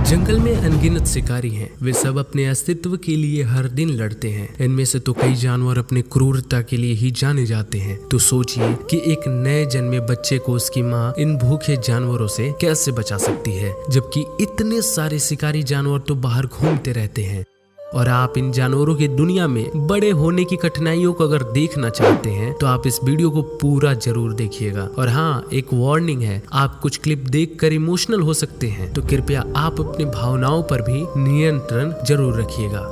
जंगल में अनगिनत शिकारी हैं। वे सब अपने अस्तित्व के लिए हर दिन लड़ते हैं। इनमें से तो कई जानवर अपने क्रूरता के लिए ही जाने जाते हैं। तो सोचिए कि एक नए जन्मे बच्चे को उसकी माँ इन भूखे जानवरों से कैसे बचा सकती है, जबकि इतने सारे शिकारी जानवर तो बाहर घूमते रहते हैं। और आप इन जानवरों की दुनिया में बड़े होने की कठिनाइयों को अगर देखना चाहते हैं तो आप इस वीडियो को पूरा जरूर देखिएगा। और हाँ, एक वार्निंग है, आप कुछ क्लिप देखकर इमोशनल हो सकते हैं, तो कृपया आप अपनी भावनाओं पर भी नियंत्रण जरूर रखिएगा।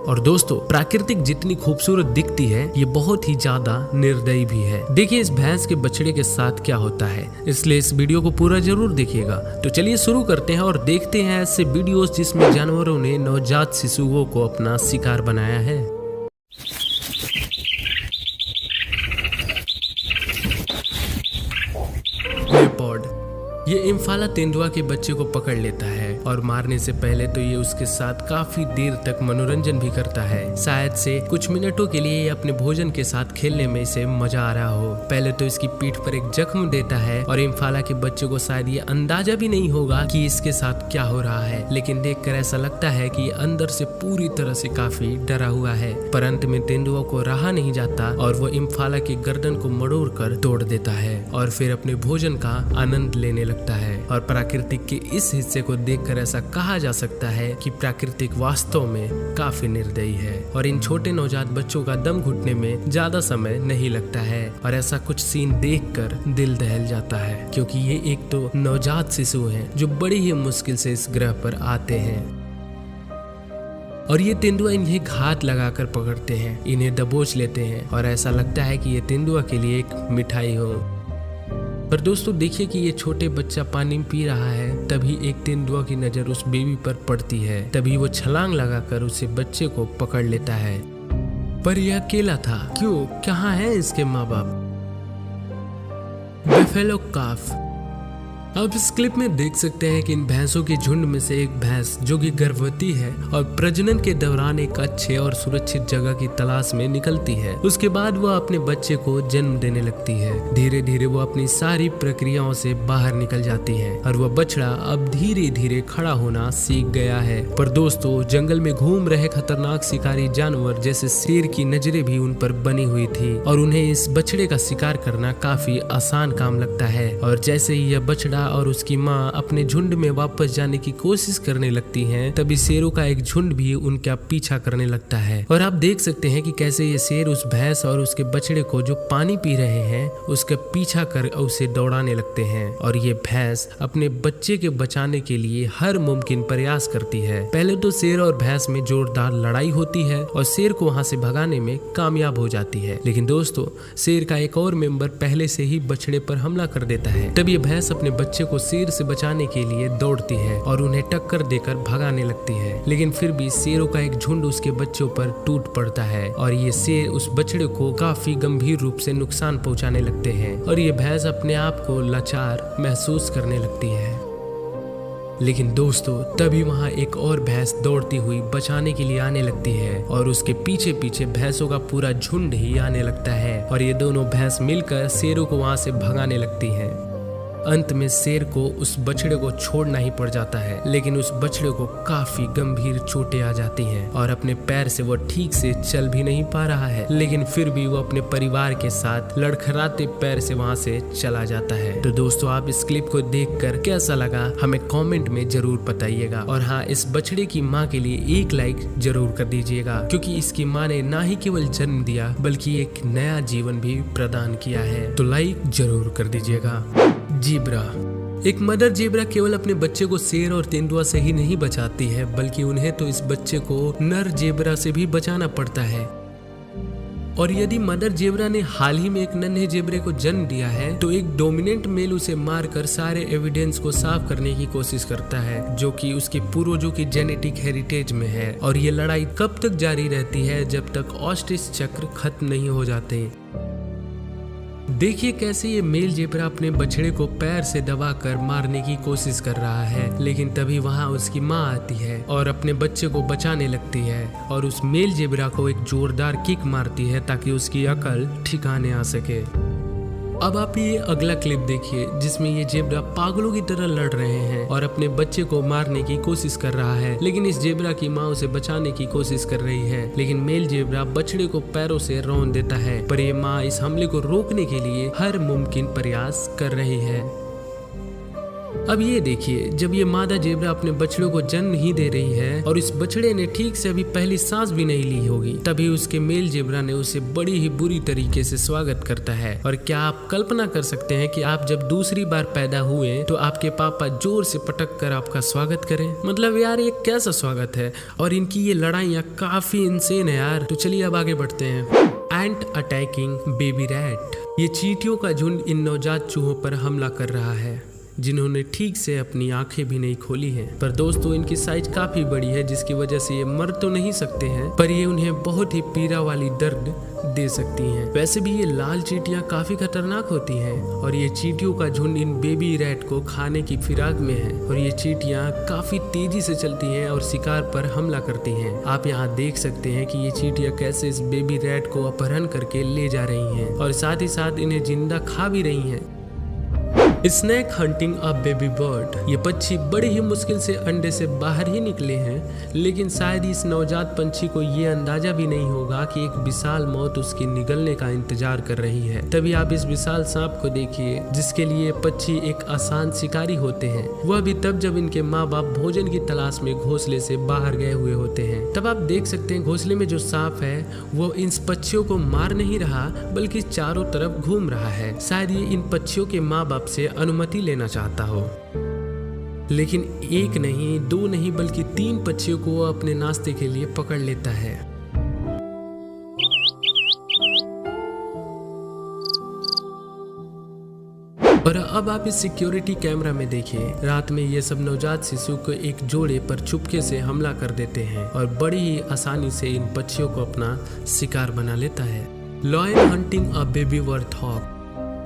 और दोस्तों, प्राकृतिक जितनी खूबसूरत दिखती है, ये बहुत ही ज्यादा निर्दयी भी है। देखिए इस भैंस के बछड़े के साथ क्या होता है, इसलिए इस वीडियो को पूरा जरूर देखिएगा। तो चलिए शुरू करते हैं और देखते हैं ऐसे वीडियोस जिसमें जानवरों ने नवजात शिशुओं को अपना शिकार बनाया है। लेपर्ड, ये इम्फाला तेंदुआ के बच्चे को पकड़ लेता है और मारने से पहले तो ये उसके साथ काफी देर तक मनोरंजन भी करता है। शायद से कुछ मिनटों के लिए ये अपने भोजन के साथ खेलने में इसे मजा आ रहा हो। पहले तो इसकी पीठ पर एक जख्म देता है और इम्फाला के बच्चे को शायद ये अंदाजा भी नहीं होगा कि इसके साथ क्या हो रहा है, लेकिन देखकर ऐसा लगता है कि ये अंदर से पूरी तरह से काफी डरा हुआ है। पर अंत में तेंदुआ को रहा नहीं जाता और वो इम्फाला की गर्दन को मड़ोड़ कर तोड़ देता है और फिर अपने भोजन का आनंद लेने लगता है। और प्राकृतिक के इस हिस्से को देखकर ऐसा कहा जा सकता है कि प्राकृतिक वास्तव में काफी निर्दयी है और इन छोटे नवजात बच्चों का दम घुटने में ज्यादा समय नहीं लगता है। और ऐसा कुछ सीन देखकर दिल दहल जाता है, क्योंकि ये एक तो नवजात शिशु हैं जो बड़ी ही मुश्किल से इस ग्रह पर आते हैं और ये तेंदुआ इन्हें घात लगाकर पकड़ते हैं, इन्हें दबोच लेते हैं और ऐसा लगता है कि ये तेंदुआ के लिए एक मिठाई हो। पर दोस्तों देखिए कि ये छोटे बच्चा पानी पी रहा है, तभी एक तेंदुआ की नजर उस बेबी पर पड़ती है। तभी वो छलांग लगाकर उसे बच्चे को पकड़ लेता है। पर यह अकेला था। क्यों? कहाँ है इसके माँ बाप? बफेलो काफ। आप इस क्लिप में देख सकते हैं कि इन भैंसों के झुंड में से एक भैंस जो कि गर्भवती है और प्रजनन के दौरान एक अच्छे और सुरक्षित जगह की तलाश में निकलती है। उसके बाद वह अपने बच्चे को जन्म देने लगती है। धीरे धीरे वो अपनी सारी प्रक्रियाओं से बाहर निकल जाती है और वह बछड़ा अब धीरे धीरे खड़ा होना सीख गया है। पर दोस्तों, जंगल में घूम रहे खतरनाक शिकारी जानवर जैसे शेर की नजरें भी उन पर बनी हुई थी और उन्हें इस बछड़े का शिकार करना काफी आसान काम लगता है। और जैसे ही यह बछड़ा और उसकी माँ अपने झुंड में वापस जाने की कोशिश करने लगती हैं, तभी शेरों का एक झुंड भी उनका पीछा करने लगता है। और आप देख सकते हैं कि कैसे ये शेर उस भैंस और उसके बछड़े को जो पानी पी रहे हैं उसका पीछा कर उसे दौड़ाने लगते हैं। और ये भैंस अपने बच्चे के बचाने के लिए हर मुमकिन प्रयास करती है। पहले तो शेर और भैंस में जोरदार लड़ाई होती है और शेर को वहां से भगाने में कामयाब हो जाती है। लेकिन दोस्तों, शेर का एक और मेंबर पहले से ही बछड़े पर हमला कर देता है। तब ये भैंस अपने बच्चे को शेर से बचाने के लिए दौड़ती है और उन्हें टक्कर देकर भगाने लगती है। लेकिन फिर भी शेरों का एक झुंड उसके बच्चों पर टूट पड़ता है और ये शेर उस बछड़े को काफी गंभीर रूप से नुकसान पहुंचाने लगते हैं और ये भैंस अपने आप को लाचार महसूस करने लगती है। लेकिन दोस्तों, तभी वहां एक और भैंस दौड़ती हुई बचाने के लिए आने लगती है और उसके पीछे पीछे भैंसों का पूरा झुंड ही आने लगता है और ये दोनों भैंस मिलकर शेरों को वहां से भगाने लगती हैं। अंत में शेर को उस बछड़े को छोड़ना ही पड़ जाता है, लेकिन उस बछड़े को काफी गंभीर चोटें आ जाती हैं और अपने पैर से वो ठीक से चल भी नहीं पा रहा है। लेकिन फिर भी वो अपने परिवार के साथ लड़खड़ाते पैर से वहां से चला जाता है। तो दोस्तों, आप इस क्लिप को देखकर कैसा लगा हमें कमेंट में जरूर बताइएगा। और हाँ, इस बछड़े की माँ के लिए एक लाइक जरूर कर दीजिएगा, क्योंकि इसकी माँ ने ना ही केवल जन्म दिया बल्कि एक नया जीवन भी प्रदान किया है। तो लाइक जरूर कर दीजिएगा। जेब्रा। एक मदर जेब्रा केवल अपने बच्चे को शेर और तेंदुआ से ही नहीं बचाती है, बल्कि उन्हें तो इस बच्चे को नर जेब्रा से भी बचाना पड़ता है। और यदि मदर जेब्रा ने हाल ही में एक नन्हे जेब्रे को जन्म दिया है, तो एक डोमिनेंट मेल उसे मारकर सारे एविडेंस को साफ करने की कोशिश करता है, जो कि उसके पूर्वजों की जेनेटिक हेरिटेज में है। और ये लड़ाई कब तक जारी रहती है, जब तक ऑस्ट्रिच चक्र खत्म नहीं हो जाते। देखिए कैसे ये मेल जेब्रा अपने बछड़े को पैर से दबाकर मारने की कोशिश कर रहा है, लेकिन तभी वहां उसकी माँ आती है और अपने बच्चे को बचाने लगती है और उस मेल जेब्रा को एक जोरदार किक मारती है ताकि उसकी अकल ठिकाने आ सके। अब आप ये अगला क्लिप देखिए जिसमें ये जेब्रा पागलों की तरह लड़ रहे हैं और अपने बच्चे को मारने की कोशिश कर रहा है, लेकिन इस जेब्रा की माँ उसे बचाने की कोशिश कर रही है। लेकिन मेल जेब्रा बछड़े को पैरों से रौंद देता है, पर ये माँ इस हमले को रोकने के लिए हर मुमकिन प्रयास कर रही है। अब ये देखिए, जब ये मादा जेब्रा अपने बछड़ों को जन्म ही दे रही है और इस बछड़े ने ठीक से अभी पहली सांस भी नहीं ली होगी, तभी उसके मेल जेब्रा ने उसे बड़ी ही बुरी तरीके से स्वागत करता है। और क्या आप कल्पना कर सकते हैं कि आप जब दूसरी बार पैदा हुए तो आपके पापा जोर से पटक कर आपका स्वागत करें? मतलब यार ये कैसा स्वागत है। और इनकी ये लड़ाइयाँ काफी इंसेन है यार। तो चलिए अब आगे बढ़ते हैं। एंट अटैकिंग बेबी रैट। ये चींटियों का झुंड इन नवजात चूहों पर हमला कर रहा है जिन्होंने ठीक से अपनी आंखें भी नहीं खोली हैं। पर दोस्तों इनकी साइज काफी बड़ी है जिसकी वजह से ये मर तो नहीं सकते हैं, पर ये उन्हें बहुत ही पीड़ा वाली दर्द दे सकती हैं। वैसे भी ये लाल चींटियां काफी खतरनाक होती हैं और ये चींटियों का झुंड इन बेबी रैट को खाने की फिराक में है। और ये चींटियां काफी तेजी से चलती हैं और शिकार पर हमला करती हैं। आप यहाँ देख सकते हैं कि ये चींटियां कैसे इस बेबी रैट को अपहरण करके ले जा रही हैं और साथ ही साथ इन्हें जिंदा खा भी रही हैं। Snake hunting a baby bird. ये पक्षी बड़े ही मुश्किल से अंडे से बाहर ही निकले हैं, लेकिन शायद इस नवजात पंछी को ये अंदाजा भी नहीं होगा कि एक विशाल मौत उसके निगलने का इंतजार कर रही है। तभी आप इस विशाल सांप को देखिए जिसके लिए पक्षी एक आसान शिकारी होते हैं, वह भी तब जब इनके माँ बाप भोजन की तलाश में घोंसले से बाहर गए हुए होते हैं। तब आप देख सकते हैं घोंसले में जो सांप है वो इन पक्षियों को मार नहीं रहा बल्कि चारों तरफ घूम रहा है। शायद ये इन पक्षियों के माँ बाप से अनुमति लेना चाहता हो, लेकिन एक नहीं, दो नहीं बल्कि 3 पक्षियों को वो अपने नाश्ते के लिए पकड़ लेता है। और अब आप इस सिक्योरिटी कैमरा में देखिए, रात में ये सब नवजात शिशु को एक जोड़े पर चुपके से हमला कर देते हैं और बड़ी ही आसानी से इन पक्षियों को अपना शिकार बना लेता है। Lion hunting a baby warthog.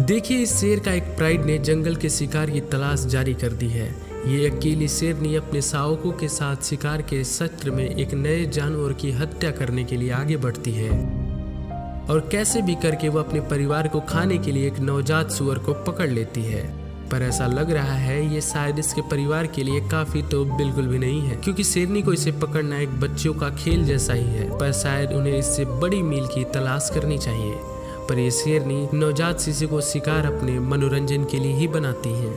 देखिए इस शेर का एक प्राइड ने जंगल के शिकार की तलाश जारी कर दी है। ये अकेली शेरनी अपने शावकों के साथ शिकार के सत्र में एक नए जानवर की हत्या करने के लिए आगे बढ़ती है और कैसे भी करके वो अपने परिवार को खाने के लिए एक नवजात सुअर को पकड़ लेती है। पर ऐसा लग रहा है ये शायद इसके परिवार के लिए काफी तो बिल्कुल भी नहीं है, क्योंकि शेरनी को इसे पकड़ना एक बच्चों का खेल जैसा ही है। पर शायद उन्हें इससे बड़ी मील की तलाश करनी चाहिए। पर ये शेरनी नवजात शिशु को शिकार अपने मनोरंजन के लिए ही बनाती हैं।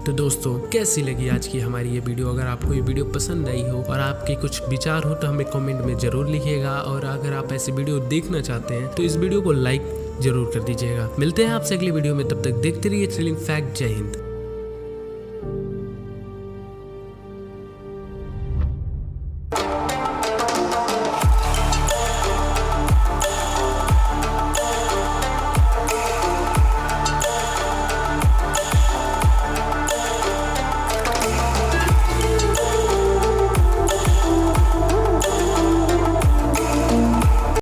तो दोस्तों कैसी लगी आज की हमारी ये वीडियो? अगर आपको ये वीडियो पसंद आई हो और आपके कुछ विचार हो तो हमें कमेंट में जरूर लिखिएगा। और अगर आप ऐसी वीडियो देखना चाहते हैं तो इस वीडियो को लाइक जरूर कर दीजिएगा। मिलते हैं आपसे अगली वीडियो में, तब तक देखते रहिए थ्रिलिंग फैक्ट। जय हिंद।